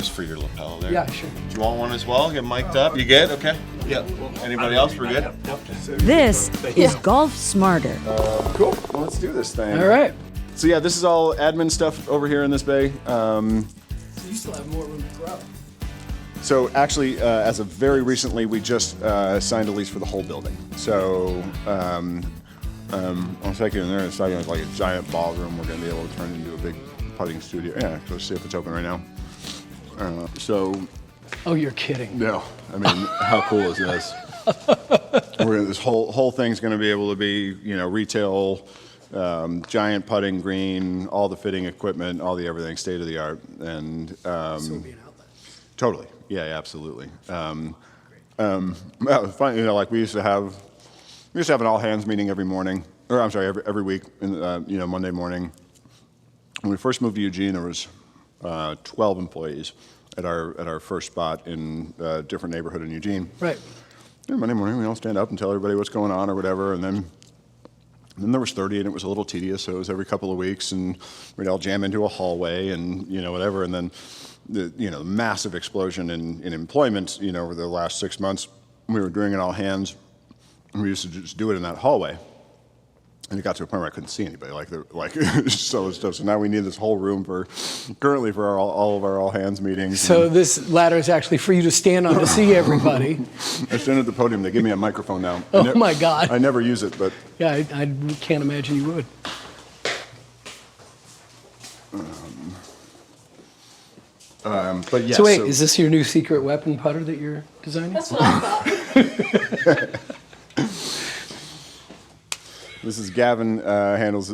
just for your lapel there. Yeah, sure. Do you want one as well? Get mic'd up. You good? Okay. Yeah. Anybody else? We're good? This is Golf Smarter. Cool. Well, let's do this thing. All right. So yeah, this is all admin stuff over here in this bay. So you still have more room to grow. So actually, as of very recently, we just signed a lease for the whole building. So I'll take you in there. It's like a giant ballroom. We're going to be able to turn it into a big putting studio. Yeah, let's see if it's open right now. Oh, you're kidding. No, I mean, how cool is this? This whole thing's going to be able to be, retail, giant putting green, all the fitting equipment, all the everything, state of the art, and So it'll be an outlet. totally, yeah, absolutely. Well, it's funny, like we used to have an all hands meeting every morning, or I'm sorry, every week, Monday morning. When we first moved to Eugene, there was 12 employees at our first spot in a different neighborhood in Eugene. Right. Yeah, Monday morning, we all stand up and tell everybody what's going on or whatever, and then there was 30, and it was a little tedious, so it was every couple of weeks, and we'd all jam into a hallway and, whatever, and then the massive explosion in employment, over the last 6 months, we were doing it all hands, and we used to just do it in that hallway. And it got to a point where I couldn't see anybody, so now we need this whole room currently for all of our all hands meetings. So this ladder is actually for you to stand on to see everybody. I stand at the podium. They give me a microphone now. Oh my God. I never use it, but Yeah, I can't imagine you would. but yeah. So wait, is this your new secret weapon putter that you're designing? That's what I thought. This is Gavin handles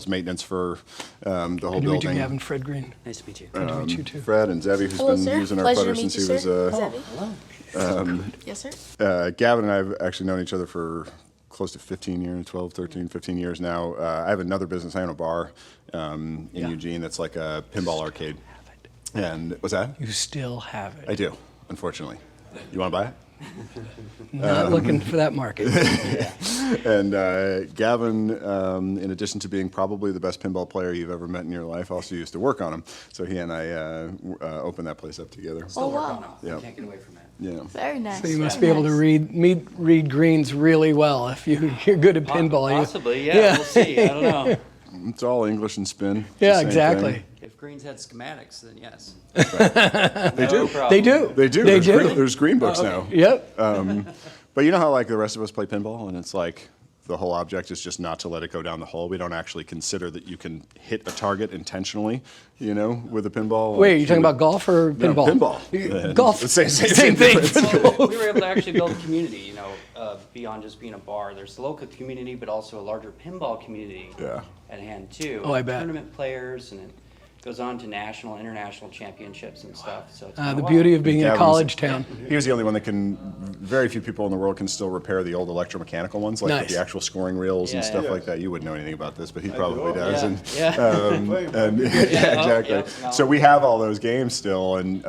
maintenance for the whole Good to building. meet you, Gavin. Fred Greene. Nice to meet you. Good to meet you too. Fred and Xeve, who's Hello, been sir. using our Pleasure putter to meet since you, he was. sir. Hello. Yes, sir. Gavin and I have actually known each other for close to 15 years, 12, 13, 15 years now. I have another business. I own a bar in Eugene that's like a pinball arcade. And what's that? You still have it. I do, unfortunately. You want to buy it? Not looking for that market. And Gavin, in addition to being probably the best pinball player you've ever met in your life, also used to work on them. So he and I opened that place up together. Oh, wow. Yeah. Can't get away from that. Yeah. Very nice. So you must very be able to nice. read greens really well if you're good at pinball. Possibly, yeah. We'll see. I don't know. It's all English and spin. It's Yeah, the same exactly. thing. If greens had schematics, then yes. They do. They do. They do. They There's do. Green, there's green books now. Yep. But you know how like the rest of us play pinball, and it's like the whole object is just not to let it go down the hole. We don't actually consider that you can hit a target intentionally, with a pinball. Wait, are you talking about golf or No, pinball? pinball. Golf. Same thing. difference. We were able to actually build a community, beyond just being a bar. There's the local community, but also a larger pinball community Yeah. at hand too. Oh, I bet. Tournament players, and it goes on to national, international championships and stuff. So it's The been a beauty while. of being in a Gavin's- college town. He was the only one that very few people in the world can still repair the old electromechanical ones, like with Nice. the actual scoring reels and Yeah, stuff yeah. like that. You wouldn't know anything about this, but he probably does. Yeah, And, yeah. and yeah, exactly. yeah. So we have all those games still, and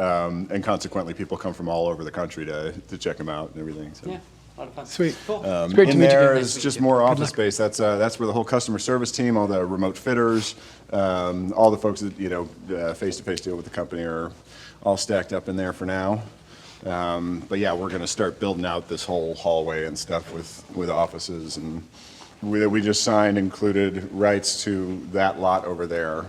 consequently, people come from all over the country to check them out and everything. So. Yeah, a lot of fun. Sweet. Cool. It's great to In meet you. there Gavin. is just more office space. That's where the whole customer service team, all the remote fitters, all the folks that face-to-face deal with the company are all stacked up in there for now. But yeah, we're going to start building out this whole hallway and stuff with offices, and we just signed included rights to that lot over there.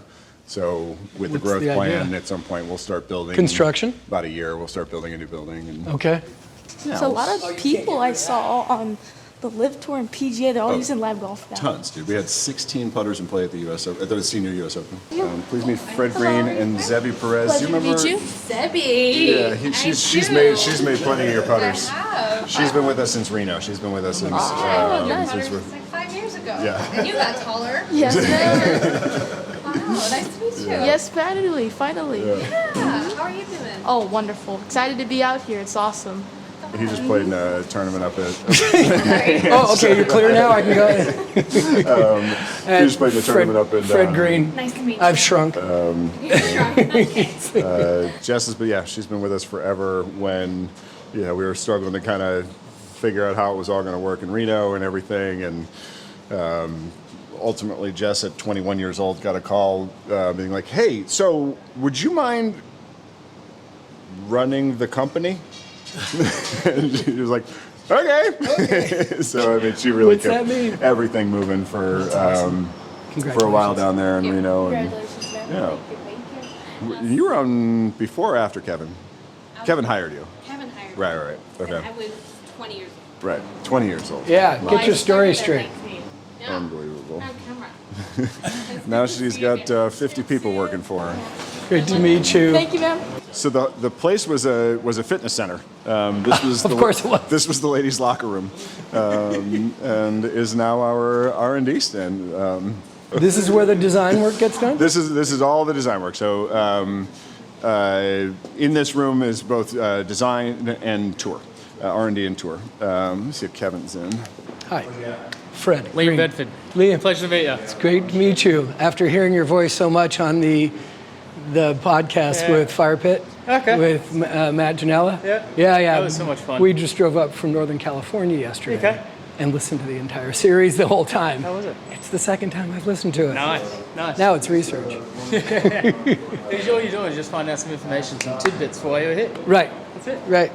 So with the What's growth the plan, idea? at some point we'll start building Construction? About a year, we'll start building a new building. And Okay. So a lot of people I saw on the Live Tour and PGA, they're all using L.A.B golf now. Tons, dude. We had 16 putters in play at the the senior U.S. Open. Please meet Fred Greene and Xeve Perez. Pleasure Do you to meet remember? you. Sebby. Yeah, she's made plenty of your putters. She's been with us since Reno. She's been with us since nice. since we're. Like 5 years ago. Yeah. And you got taller. Yes, ma'am. Wow, nice to meet you. Yes, finally, finally. Yeah. How are you doing? Oh, wonderful. Excited to be out here. It's awesome. He just played in a tournament up at. Oh, okay. You're clear now. I can go. He just played in a tournament up in. Fred Greene. Nice to meet you. I've shrunk. Jess has been, yeah, she's been with us forever. When, we were struggling to kind of figure out how it was all going to work in Reno and everything, and ultimately, Jess at 21 years old got a call being like, "Hey, so would you mind running the company?" And she was like, "Okay." So I mean, she really What's that kept mean? everything moving for a while down there in Reno. And, Congratulations, man. yeah. Thank you. You were on before or after Kevin? Kevin hired you. Kevin hired me. Right. And Okay. I was 20 years old. Right. 20 years old. Yeah, Well, get your I story started straight. at 19. Yeah. Unbelievable. On camera. Now she's got 50 people working for her. Great to meet you. Thank you, ma'am. So the place was a fitness center. This was Of course it was. This was the ladies' locker room, and is now our R&D stand. This is where the design work gets done? This is all the design work. So in this room is both design and tour, R&D and tour. Let me see if Kevin's in. Hi. Fred Liam Greene. Bedford. Liam, Pleasure to meet you. it's great to meet you. After hearing your voice so much on the podcast Yeah. with Fire Pit, Okay. with Matt Janella. Yeah. Yeah. That was so much fun. We just drove up from Northern California yesterday. Okay. And listened to the entire series the whole time. How was it? It's the second time I've listened to it. Nice. Now it's research. Usually all you're doing is just find out some information, some tidbits for you hit. Right. That's it. Right.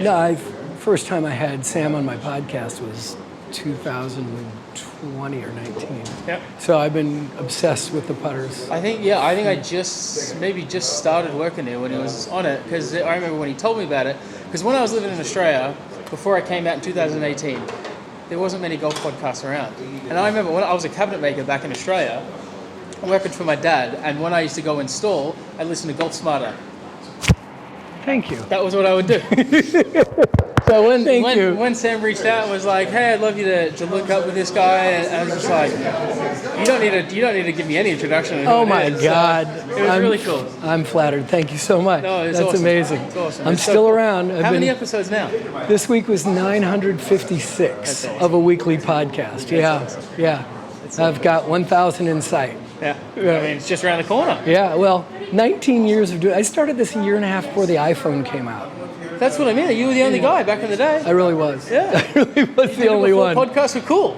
No, first time I had Sam on my podcast was 2020 or 19. Yep. So I've been obsessed with the putters. I think I just started working there when he was on it, because I remember when he told me about it, because when I was living in Australia, before I came out in 2018, there wasn't many golf podcasts around. And I remember when I was a cabinet maker back in Australia, working for my dad, and when I used to go install, I'd listen to Golf Smarter. Thank you. That was what I would do. So Thank you. when Sam reached out and was like, "Hey, I'd love you to look up with this guy," and I was just like, "You don't need to give me any introduction." to who Oh it my is." So God. it was really cool. I'm flattered. Thank you so much. No, it's That's awesome. amazing. It's awesome. I'm It's so still cool. around. How many episodes now? This week was 956 That's awesome. of a weekly podcast. Yeah. I've got 1,000 in sight. Yeah. I mean, it's just around the corner. Yeah, well, 19 years of doing. I started this a year and a half before the iPhone came out. That's what I mean. You were the only guy back in the day. I really was. Yeah. I really was the only one. Podcasts were cool.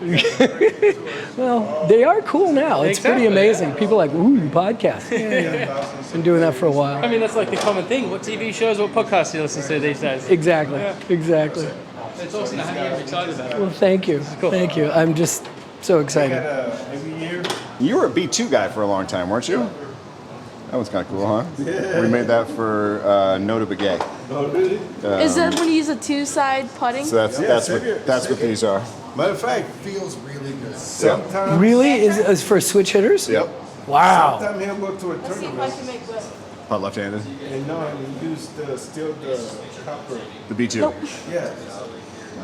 Well, they are cool now. It's pretty Exactly. amazing. People are like, ooh, you podcast. Yeah. Been doing that for a while. I mean, that's like the common thing. What TV shows, what podcasts do you listen to these days? Exactly. Exactly. It's awesome to have you excited about it. Well, thank you. Cool. Thank you. I'm just so excited. You were a B2 guy for a long time, weren't you? That was kind of cool, huh? Yeah. We made that for Nota Begay. Is that when you use a two-side putting? So that's what these are. Matter of fact, feels really good. Sometimes, Really? Is for switch hitters? Yep. Wow. sometimes he'll go to a Let's see if I tournament can make that. Putt left-handed. and no, and use still the copper. The B2. Nope. Yeah.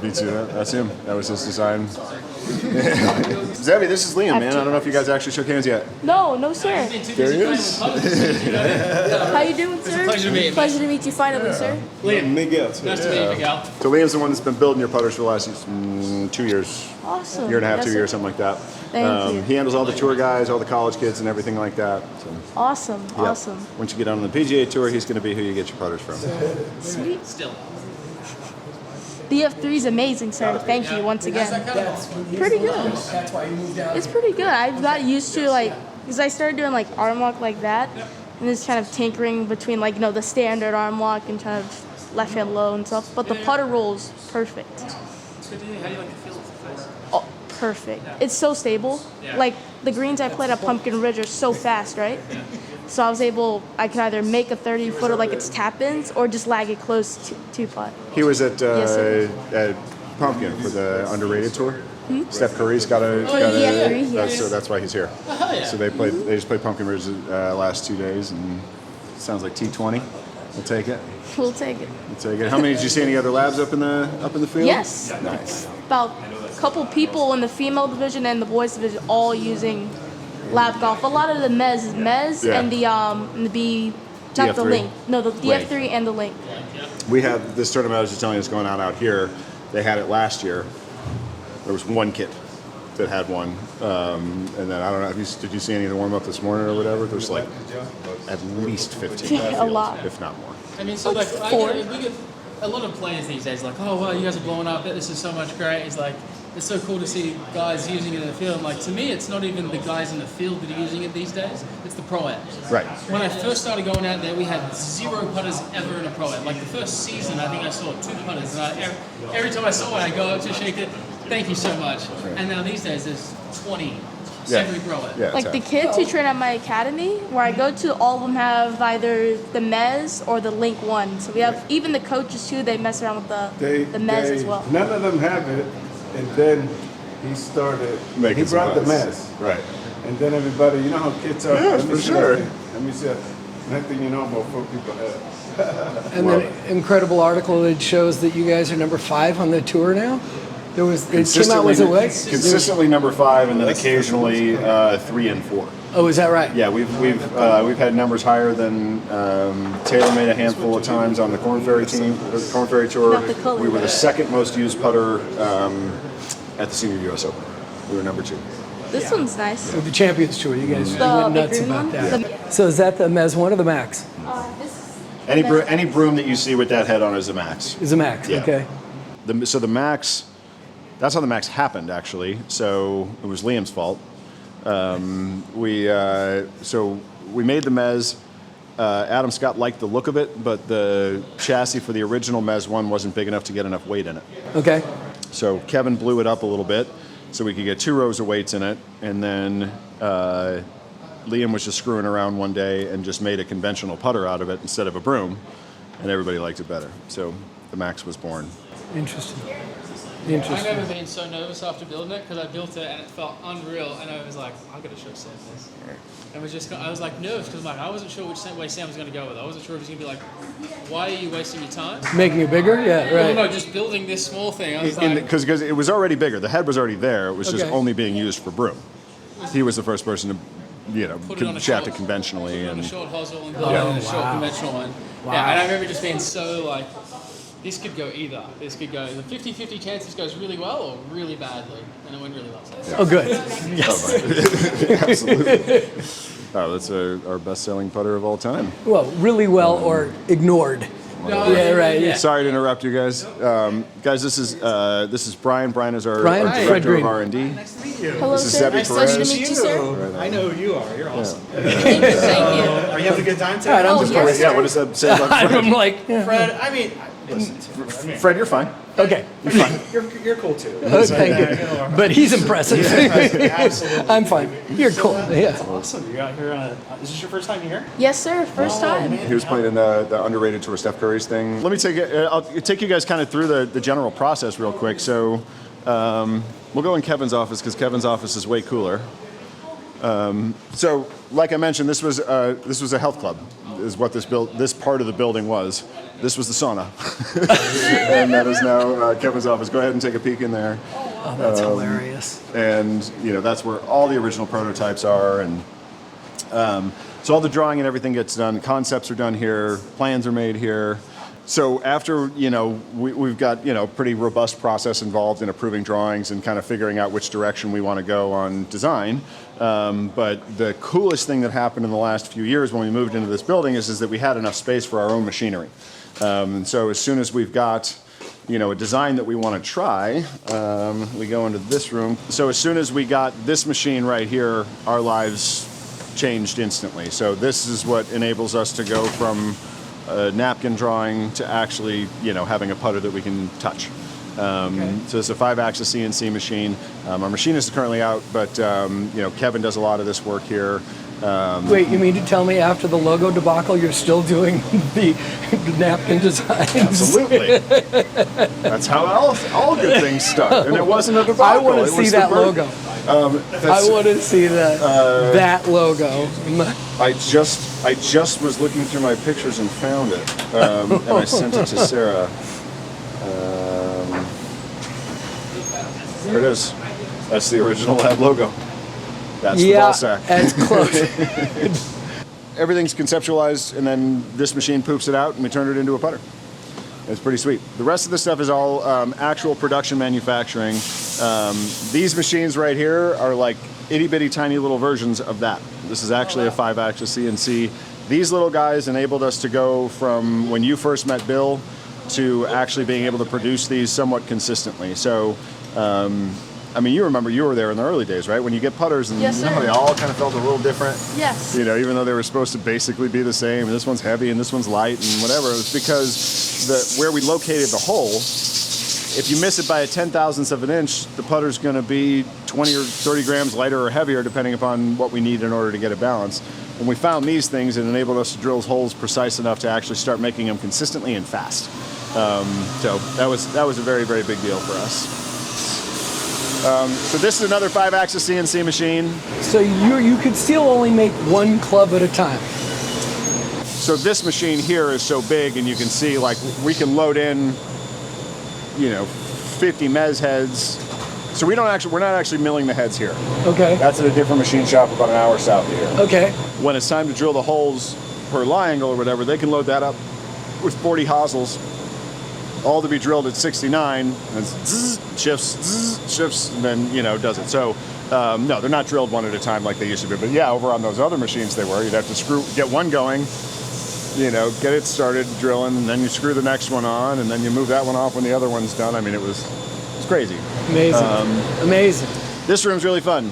B2. That's him. That was his design. Zebby, this is Liam, man. I don't know if you guys actually shook hands yet. No, sir. There he is. How you doing, sir? pleasure to meet you. Pleasure to meet you finally, sir. Miguel. Nice to meet you, Miguel. So Liam's the one that's been building your putters for the last 2 years. Awesome. Year and a half, Yes, 2 sir. years, something like that. Thank you. He handles all the tour guys, all the college kids, and everything like that. So, Awesome. yeah. Awesome. Once you get on the PGA Tour, he's going to be who you get your putters from. Sweet. Still. DF3 is amazing, sir. Thank you once again. Pretty good. That's why you moved out. It's pretty good. I've got used to because I started doing arm walk like that, and just kind of tinkering between the standard arm walk and kind of left hand low and stuff. But the putter roll's perfect. It's good to hear. How do you like the feel of the face? Oh, perfect. It's so stable. Like the greens I played at Pumpkin Ridge are so fast, right? So I could either make a 30-footer like it's tap-ins or just lag it close to putt. He was at sir. at Pumpkin for the underrated tour. Steph Curry's got a. DF3, yes. So that's why he's here. So they just played Pumpkin Ridge last 2 days, and it sounds like T20. We'll take it. We'll take it. We'll take it. How many did you see? Any other labs up in the field? Yes. Nice. About a couple people in the female division and the boys division all using lab golf. A lot of the Mez is Mez Yeah. and the B, not the DF3. Link. No, the DF3 and the Link. We have this tournament I was just telling you is going on out here. They had it last year. There was one kid that had one, and then I don't know. Did you see any of the warm up this morning or whatever? There's at least 15, A lot. if not more. I mean, so Like we four. get a lot of players these days like, oh, well, you guys are blowing up. This is so much great. It's like, it's so cool to see guys using it in the field. Like, to me, it's not even the guys in the field that are using it these days. It's the pro-ams. Right. When I first started going out there, we had 0 putters ever in a pro-am. Like, the first season, I think I saw 2 putters. And every time I saw one, I go up to shake it. Thank you so much. Right. And now these days, there's 20. Yeah. Every pro-am. Yeah, Like the kids who train at my academy, where I go to, all of them have either the Mez or the Link 1. So we have, even the coaches too, they mess around with the Mez as well. None of them have it, and then he started. Making he brought the some mess. Right. And then everybody, you know how kids are. Yeah, Let me for see sure. that thing. Let me see. Next thing you know, about 4 people have. And then incredible article that shows that you guys are number 5 on the tour now. It came out, was it what? Consistently number 5, and then occasionally 3 and 4. Oh, is that right? Yeah, we've had numbers higher than Taylor made a handful of times on the Corn Ferry team, the Corn Ferry tour. Not the color. We were the second most used putter at the Senior U.S. Open. We were number 2. This one's nice. With the Champions Tour, you guys The went nuts green about one? that. So is that the Mez 1 or the Max? Any broom that you see with that head on is a Max. Is a Max, Yeah. okay. So the Max, that's how the Max happened, actually. So it was Liam's fault. So we made the Mez. Adam Scott liked the look of it, but the chassis for the original Mez 1 wasn't big enough to get enough weight in it. Okay. So Kevin blew it up a little bit so we could get 2 rows of weights in it. And then Liam was just screwing around one day and just made a conventional putter out of it instead of a broom. And everybody liked it better. So the Max was born. Interesting. I remember being so nervous after building it because I built it and it felt unreal, and I was like, I gotta show Sam this. And I was like nervous because I wasn't sure which way Sam was gonna go with it. I wasn't sure if he was gonna be like, why are you wasting your time? Making it bigger? Yeah, right. No, just building this small thing. I was like, Because it was already bigger. The head was already there. It was just Okay. only being used for broom. He was the first person to, put it on a shaft short, it conventionally. put it on And a short hosel and build it in a short conventional one. Yeah, and I remember just being so like, this could go either. This could go, the 50-50 chance this goes really well or really badly. And it went really well. So. Oh, good. Absolutely. Oh, that's our best-selling putter of all time. Well, really well or ignored. No, Yeah, right. Yeah. Sorry to interrupt you guys. Guys, this is Brian. Brian is our Brian? director Fred Greene. of R&D. Nice to meet you. Hello, This is sir. Xeve Nice Perez. to meet you, sir. I know who you are. You're awesome. Thank you. Thank you. Are you having a good time today? All right, I'm Oh, just yes, Yeah, sir. what does that say about Fred? I'm like, yeah. Fred, I mean, listen to Fred. Fred, you're fine. Okay. You're cool too. Oh, thank you. But he's impressive. Absolutely. I'm fine. You're cool. Yeah. Awesome. You're out here. Is this your first time here? Yes, sir. First time. He was playing in the underrated tour, Steph Curry's thing. Let me I'll take you guys kind of through the general process real quick. So we'll go in Kevin's office because Kevin's office is way cooler. So, like I mentioned, this was a health club, is what this part of the building was. This was the sauna, and that is now Kevin's office. Go ahead and take a peek in there. Oh, that's hilarious. And that's where all the original prototypes are, and so all the drawing and everything gets done. Concepts are done here, plans are made here. So after we've got pretty robust process involved in approving drawings and kind of figuring out which direction we want to go on design. But the coolest thing that happened in the last few years when we moved into this building is that we had enough space for our own machinery. And so as soon as we've got a design that we want to try, we go into this room. So as soon as we got this machine right here, our lives changed instantly. So this is what enables us to go from a napkin drawing to actually, having a putter that we can touch. So it's a 5-axis CNC machine. Our machinist is currently out, but Kevin does a lot of this work here. Wait, you mean to tell me after the logo debacle, you're still doing the napkin designs? Absolutely. That's how all good things start. And it wasn't a debacle. I want it to see was that the logo. I want to see that logo. I just was looking through my pictures and found it, and I sent it to Sarah. There it is. That's the original L.A.B logo. That's the ball sack. That's close. Everything's conceptualized, and then this machine poops it out, and we turn it into a putter. It's pretty sweet. The rest of the stuff is all actual production manufacturing. These machines right here are like itty-bitty tiny little versions of that. This is actually a 5-axis CNC. These little guys enabled us to go from when you first met Bill to actually being able to produce these somewhat consistently. So I mean, you remember you were there in the early days, right? When you get putters and Yes, you know how sir. they all kind of felt a little different? Yes. You know, even though they were supposed to basically be the same, and this one's heavy and this one's light and whatever, it was because where we located the hole, if you miss it by a 10,000th of an inch, the putter's going to be 20 or 30 grams lighter or heavier, depending upon what we need in order to get it balanced. When we found these things, it enabled us to drill holes precise enough to actually start making them consistently and fast. So that was a very, very big deal for us. So this is another 5-axis CNC machine. So you could still only make one club at a time. So this machine here is so big, and you can see, like, we can load in, 50 mez heads. So we're not actually milling the heads here. Okay. That's at a different machine shop about an hour south of here. Okay. When it's time to drill the holes per lie angle or whatever, they can load that up with 40 hosels, all to be drilled at 69, and zzz, shifts, and then, does it. So, no, they're not drilled one at a time like they used to be. But yeah, over on those other machines they were. You'd have to get one going, get it started drilling, and then you screw the next one on, and then you move that one off when the other one's done. I mean, it was crazy. Amazing. Amazing. This room's really fun.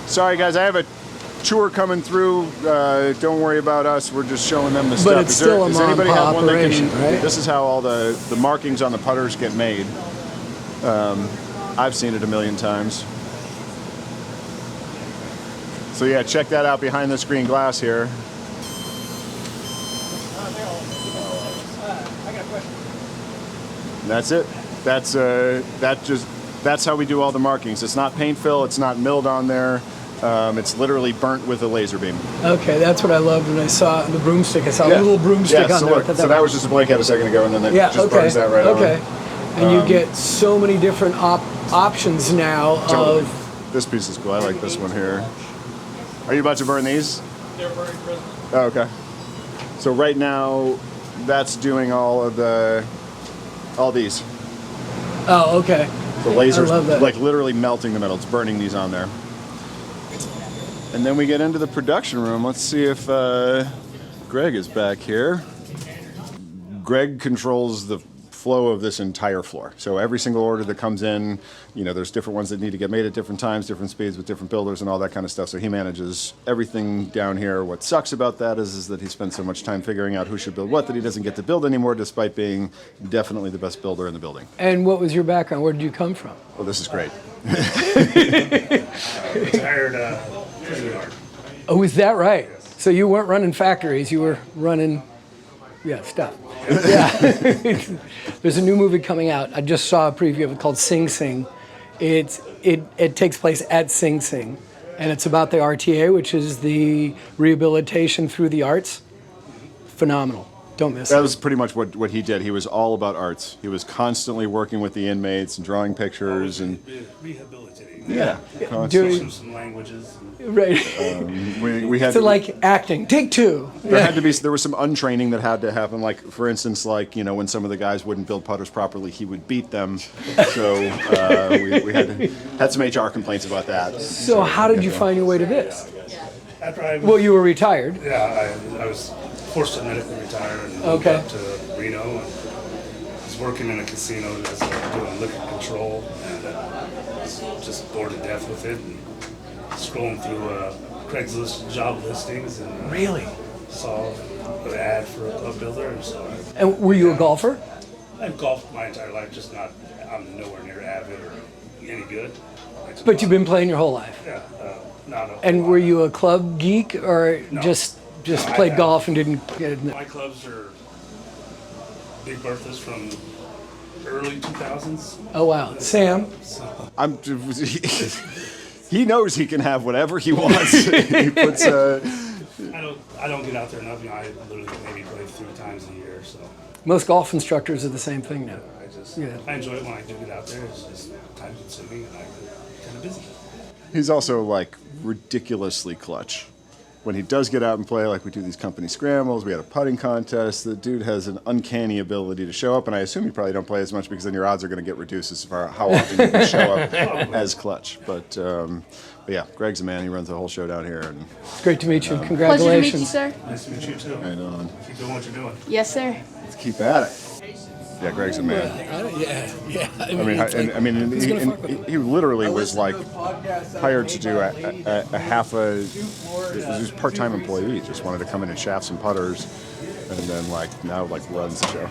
Sorry, guys, I have a tour coming through. Don't worry about us. We're just showing them the stuff. But it's still a does anybody have one that operation, can, right? This is how all the markings on the putters get made. I've seen it a million times. So yeah, check that out behind the screen glass here. And that's it. That's how we do all the markings. It's not paint fill. It's not milled on there. It's literally burnt with a laser beam. Okay, that's what I loved when I saw the broomstick. I saw a little broomstick on so there. look, so that was just a blank head a second ago, and then it just burns that right okay. on. And you get so many different options now Totally. of... This piece is cool. I like this one here. Are you about to burn these? They're very present. Oh, okay. So right now, that's doing all these. Oh, okay. The laser's I love that. like literally melting the metal. It's burning these on there. And then we get into the production room. Let's see if Greg is back here. Greg controls the flow of this entire floor. So every single order that comes in, there's different ones that need to get made at different times, different speeds with different builders and all that kind of stuff. So he manages everything down here. What sucks about that is that he spends so much time figuring out who should build what that he doesn't get to build anymore, despite being definitely the best builder in the building. And what was your background? Where did you come from? Well, this is great. Retired prison guard. Oh, is that right? So you weren't running factories, you were running, stuff. Yeah. There's a new movie coming out. I just saw a preview of it called Sing Sing. It takes place at Sing Sing, and it's about the RTA, which is the rehabilitation through the arts. Phenomenal. Don't miss That it. was pretty much what he did. He was all about arts. He was constantly working with the inmates and drawing pictures and Rehabilitating. yeah. Doing- Teach some languages. Right. We had So like acting. Take two. there was some untraining that had to happen. Like for instance, when some of the guys wouldn't build putters properly, he would beat them. So we had some HR complaints about that. So how did you find your way to this? After I was, Well, you were retired. yeah, I was forced to medically retire and moved Okay. up to Reno. And was working in a casino as doing liquor control, and was just bored to death with it. And scrolling through Craigslist job listings and Really? saw an ad for a club builder, and so And were you a golfer? I've golfed my entire life, just not. I'm nowhere near avid or any good. But you've been playing your whole life. Yeah, not a. And were you a club geek or No. just No, I played have- golf and didn't get it? My clubs are Big Bertha's from early 2000s. Oh wow. Sam? I'm. He knows he can have whatever he wants. He puts. I don't get out there enough. I literally maybe play 3 times a year. So Most golf instructors are the same thing now. I enjoy it when I do get out there. It's just time consuming and I'm kind of busy. He's also like ridiculously clutch. When he does get out and play, like we do these company scrambles, we had a putting contest. The dude has an uncanny ability to show up, and I assume you probably don't play as much because then your odds are going to get reduced as far how often you can show up as clutch. But yeah, Greg's a man. He runs the whole show down here, and It's great to meet you. Pleasure to meet Congratulations. you, sir. Nice to meet you too. right on. Keep doing what you're doing. Yes, sir. Let's keep at it. Yeah, Greg's a man. Yeah. I mean, who's gonna fuck with him? he literally was like hired to do a half a. He was a part-time employee. He just wanted to come in and shaft some putters, and then now runs the show.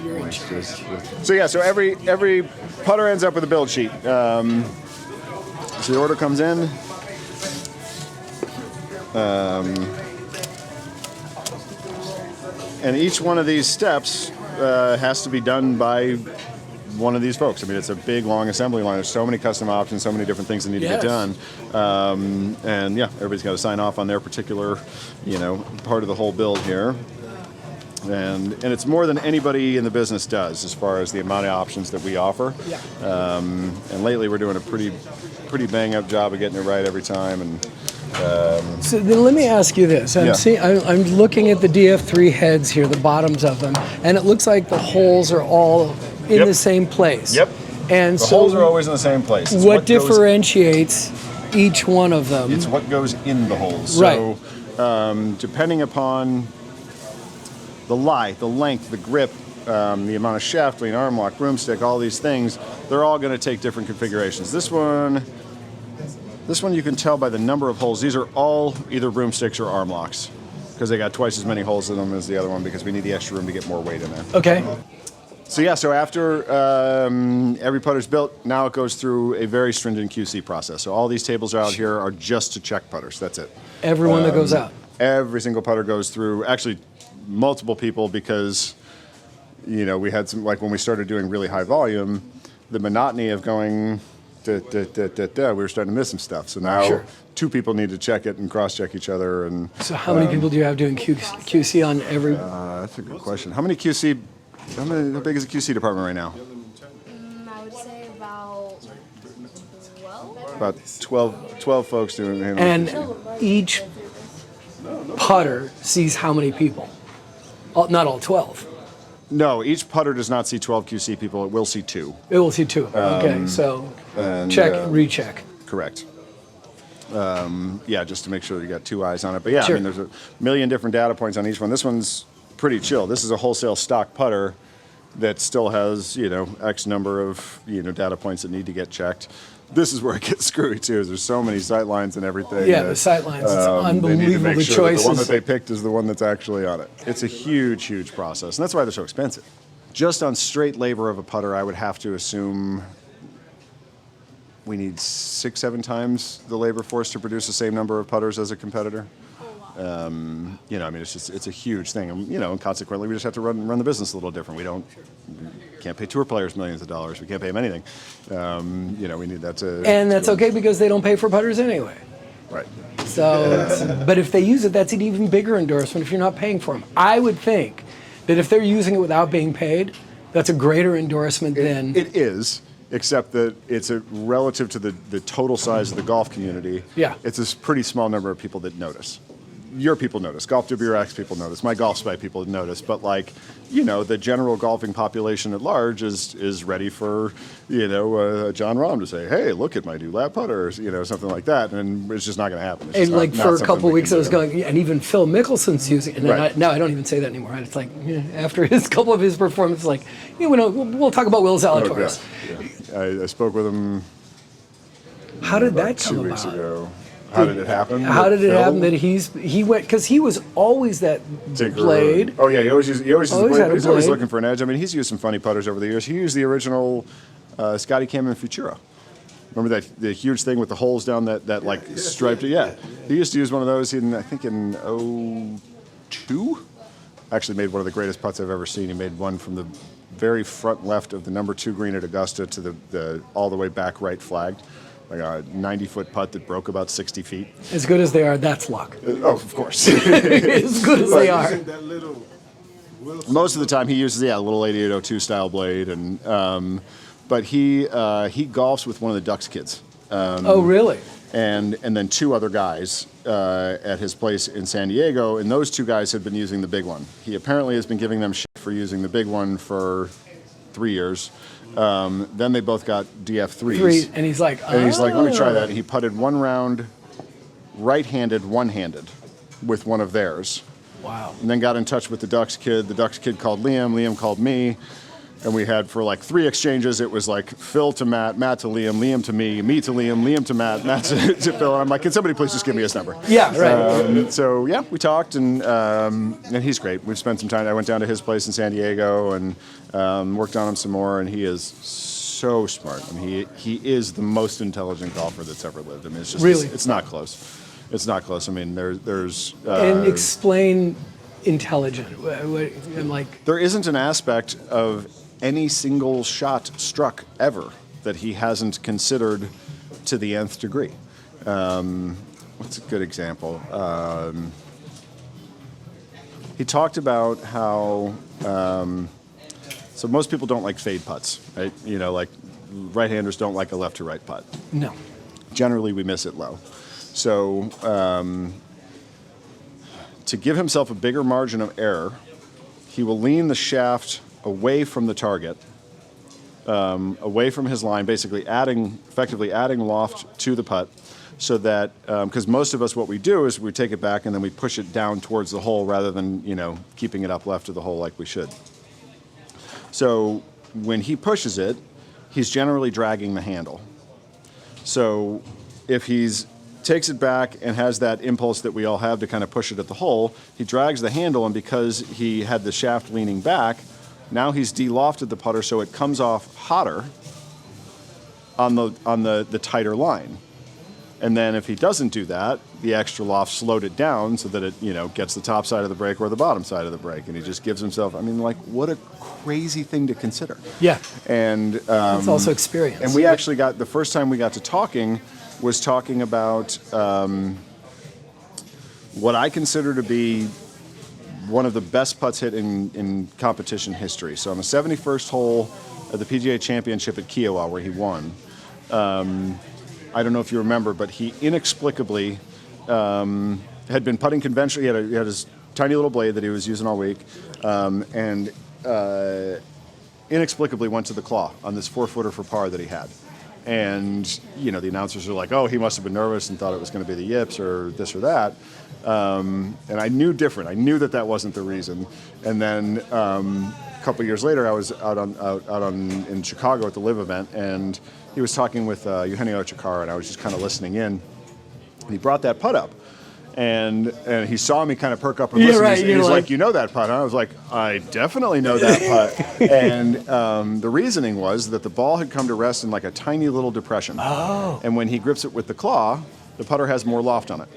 So yeah, so every putter ends up with a build sheet. So the order comes in. And each one of these steps has to be done by one of these folks. I mean, it's a big, long assembly line. There's so many custom options, so many different things that need to get done. And yeah, everybody's got to sign off on their particular, part of the whole build here. And it's more than anybody in the business does as far as the amount of options that we offer. Yeah. And lately, we're doing a pretty bang-up job of getting it right every time. And so then let me ask you this. I'm looking at the DF3 heads here, the bottoms of them, and it looks like the holes are all in the same place. Yep. And the holes are always in the same place. It's what differentiates each one of them? It's what goes in the holes. Right. So depending upon the lie, the length, the grip, the amount of shaft length, arm lock, broomstick, all these things, they're all going to take different configurations. This one you can tell by the number of holes. These are all either broomsticks or arm locks because they got twice as many holes in them as the other one because we need the extra room to get more weight in there. Okay. So yeah, so after every putter's built, now it goes through a very stringent QC process. So all these tables out here are just to check putters. That's it. Everyone that goes out. Every single putter goes through. Actually, multiple people because, we had some, when we started doing really high volume, the monotony of going, we were starting to miss some stuff. So now two people need to check it and cross-check each other. And so how many people do you have doing QC on every? That's a good question. How big is the QC department right now? I would say about 12. About 12 folks doing it. And each putter sees how many people? Not all 12. No, each putter does not see 12 QC people. It will see 2. It will see 2. Okay, so check, recheck. Correct. Just to make sure you got 2 eyes on it. But yeah, Sure. I mean, there's a million different data points on each one. This one's pretty chill. This is a wholesale stock putter that still has, X number of, data points that need to get checked. This is where it gets screwy too. There's so many sight lines and everything. Yeah, the sight lines. It's unbelievable. They need to make the sure choices. that the one that they picked is the one that's actually on it. It's a huge, huge process, and that's why they're so expensive. Just on straight labor of a putter, I would have to assume we need 6-7 times the labor force to produce the same number of putters as a competitor. It's a huge thing, and consequently, we just have to run the business a little different. We can't pay tour players millions of dollars. We can't pay them anything. We need that to. And that's okay because they don't pay for putters anyway. Right. So, but if they use it, that's an even bigger endorsement if you're not paying for them. I would think that if they're using it without being paid, that's a greater endorsement than. It is. Except that it's relative to the total size of the golf community. Yeah. It's a pretty small number of people that notice. Your people notice. Golf WRX people notice. My Golf Spy people notice. But the general golfing population at large is ready for, John Rahm to say, "Hey, look at my new L.A.B putters," something like that, and it's just not going to happen. It's And not for a something couple we weeks, can I was do. going, and even Phil Mickelson's using it. And then Right. now I don't even say that anymore. It's like after his couple of his performances, we'll talk about Will Zalatoris. Yeah. I spoke with him. How did that about 2 come weeks about? ago. How did it happen? How did it Phil? happen that he went because he was always that Tinker. blade. Oh yeah, he always uses the Always blade. had a He's always blade. looking for an edge. I mean, he's used some funny putters over the years. He used the original Scotty Cameron Futura. Remember the huge thing with the holes down that striped? Yeah, he used to use one of those in 2002. Actually, made one of the greatest putts I've ever seen. He made one from the very front left of the number 2 green at Augusta to the all the way back right flagged. Like a 90-foot putt that broke about 60 feet. As good as they are, that's luck. Of course. As good as they are. Most of the time, he uses a little 8802 style blade, and but he golfs with one of the Ducks kids. Oh, really? And then 2 other guys at his place in San Diego, and those 2 guys had been using the big one. He apparently has been giving them shit for using the big one for 3 years. Then they both got DF3s. And he's like, let me try that. He putted one round right-handed, one-handed with one of theirs. Wow. And then got in touch with the Ducks kid. The Ducks kid called Liam. Liam called me. And we had for like 3 exchanges, it was like Phil to Matt, Matt to Liam, Liam to me to Liam, Liam to Matt, Matt to Phil. And I'm like, can somebody please just give me his number? Yeah, right. So yeah, we talked, and he's great. We've spent some time. I went down to his place in San Diego and worked on him some more, and he is so smart. I mean, he is the most intelligent golfer that's ever lived. I mean, it's just Really? it's not close. It's not close. I mean, there's And explain intelligent. I'm like, there isn't an aspect of any single shot struck ever that he hasn't considered to the nth degree. What's a good example? He talked about how, so most people don't like fade putts, right? You know, like right-handers don't like a left to right putt. no. Generally, we miss it low. So to give himself a bigger margin of error, he will lean the shaft away from the target, away from his line, basically effectively adding loft to the putt, so that, because most of us, what we do is we take it back and then we push it down towards the hole rather than, keeping it up left of the hole like we should. So when he pushes it, he's generally dragging the handle. So if he's takes it back and has that impulse that we all have to kind of push it at the hole, he drags the handle, and because he had the shaft leaning back, now he's de-lofted the putter so it comes off hotter on the tighter line. And then if he doesn't do that, the extra loft slowed it down so that it, gets the top side of the break or the bottom side of the break. And he just gives himself, what a crazy thing to consider. Yeah. And It's also experience. And we actually the first time we got to talking was talking about what I consider to be one of the best putts hit in competition history. So on the 71st hole of the PGA Championship at Kiowa, where he won, I don't know if you remember, but he inexplicably had been putting conventionally. He had his tiny little blade that he was using all week, and inexplicably went to the claw on this 4-footer for par that he had. And, the announcers are like, oh, he must have been nervous and thought it was going to be the yips or this or that. And I knew different. I knew that wasn't the reason. And then a couple years later, I was out in Chicago at the L.A.B event, and he was talking with Eugenio Chikara, and I was just kind of listening in. And he brought that putt up. And he saw me kind of perk up and listen. Right, He's like, you know that putt, huh? I was like, I definitely know that putt. And the reasoning was that the ball had come to rest in like a tiny little depression. Oh. And when he grips it with the claw, the putter has more loft on it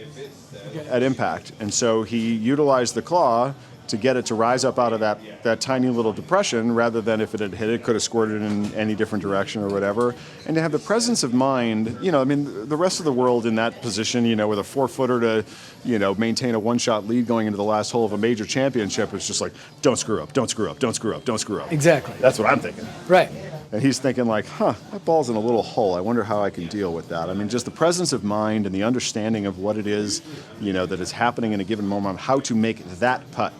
at impact. And so he utilized the claw to get it to rise up out of that tiny little depression, rather than if it had hit it, could have squirted in any different direction or whatever. And to have the presence of mind, the rest of the world in that position, with a 4-footer to, maintain a 1-shot lead going into the last hole of a major championship, it's just like, don't screw up, don't screw up, don't screw up, don't screw up. Exactly. That's what I'm thinking. Right. And he's thinking like, that ball's in a little hole. I wonder how I can deal with that. I mean, just the presence of mind and the understanding of what it is, that is happening in a given moment, how to make that putt.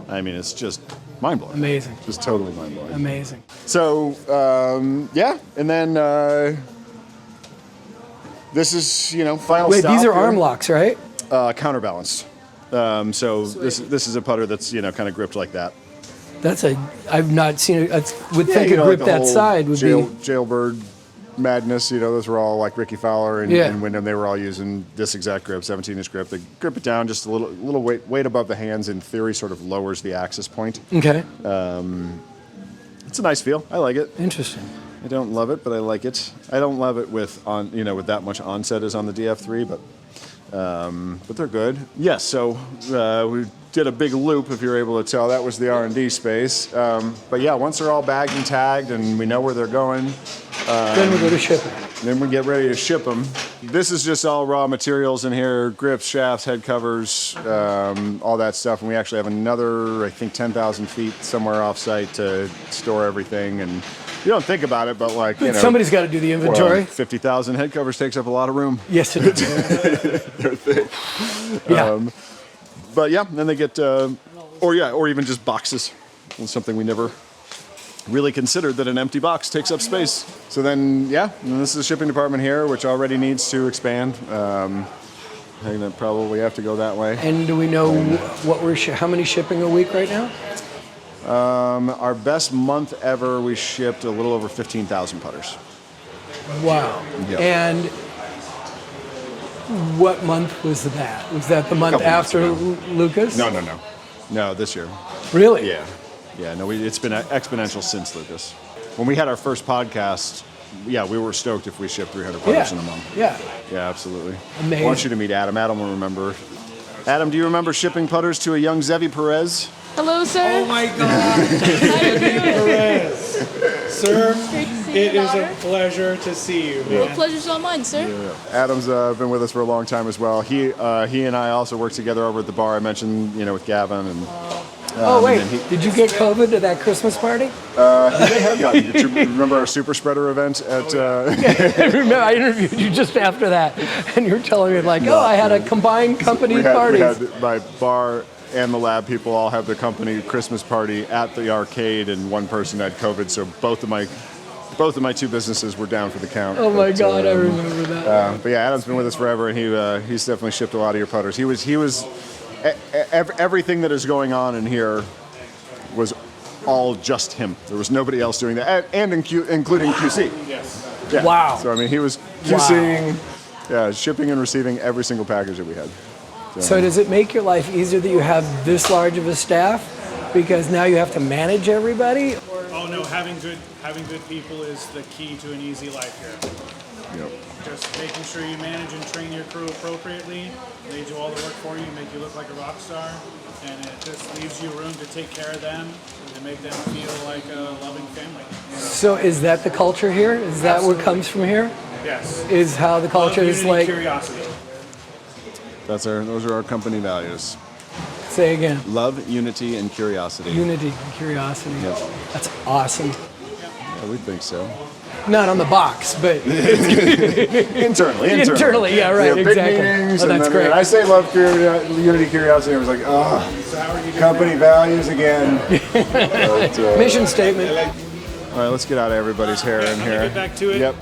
I mean, it's just mind-blowing. Amazing. Just totally mind-blowing. Amazing. So, yeah, and then this is, final Wait, stop these are here. arm locks, right? Counterbalanced. So this is a putter that's, kind of gripped like that. I've not seen it. I would think a like grip the that whole side would be. Jailbird madness, those were all like Ricky Fowler and Wyndham. They were all using this exact grip, 17-inch grip. They grip it down just a little weight above the hands. In theory, sort of lowers the axis point. Okay. It's a nice feel. I like it. Interesting. I don't love it, but I like it. I don't love it with that much onset as on the DF3, but they're good. Yes. So we did a big loop, if you're able to tell. That was the R&D space. But yeah, once they're all bagged and tagged and we know where they're going, then we go to shipping. then we get ready to ship them. This is just all raw materials in here: grips, shafts, head covers, all that stuff. And we actually have another, I think, 10,000 feet somewhere off-site to store everything. And you don't think about it, but somebody's got to do the inventory. 50,000 head covers takes up a lot of room. Yes, it does. They're thick. Yeah. But yeah, then they get, or even just boxes. It's something we never really considered, that an empty box takes up space. So then, and this is the shipping department here, which already needs to expand. I think that probably have to go that way. And do we know how many shipping a week right now? Our best month ever, we shipped a little over 15,000 putters. Wow. Yep. And what month was that? Was that the month Couple months after ago. Lucas? No, this year. Really? Yeah. No, it's been exponential since Lucas. When we had our first podcast, yeah, we were stoked if we shipped 300 putters in a month. Yeah. Yeah, absolutely. Amazing. I want you to meet Adam. Adam will remember. Adam, do you remember shipping putters to a young Xeve Perez? Hello, sir. Oh my God. Perez. Sir, Great to see it your is daughter. a pleasure to see you, Well, man. pleasure's all mine, sir. Adam's been with us for a long time as well. He and I also worked together over at the bar I mentioned, with Gavin. And Oh, wait. and then Did you get COVID at that Christmas party? Did you remember our super spreader event at? I remember I interviewed you just after that, and you were telling me, like, oh, I had a combined company party. We had my bar and the lab people all had the company Christmas party at the arcade, and one person had COVID, so both of my two businesses were down for the count. Oh, my God, I remember that. But yeah, Adam's been with us forever, and he's definitely shipped a lot of your putters. He was everything that is going on in here was all just him. There was nobody else doing that, and including QC. Yes. Yeah. Wow. So I mean, he was QCing, shipping and receiving every single package that we had. So does it make your life easier that you have this large of a staff? Because now you have to manage everybody? Oh no, having good people is the key to an easy life here. Yep. Just making sure you manage and train your crew appropriately. They do all the work for you, make you look like a rock star, and it just leaves you room to take care of them and make them feel like a loving family. So is that the culture here? Is that what comes from here? Yes. Is how the culture Love, is unity, like? curiosity. Those are our company values. Say again. Love, unity, and curiosity. Unity and curiosity. Yes. That's awesome. Yeah, we think so. Not on the box, but Internally. internally, yeah, right, big exactly. meetings, Oh, and that's then great. when I say love, unity, curiosity, I was like, company values again. But, Mission statement. all right, let's get out of everybody's hair in Let me here. get back to it. Yep.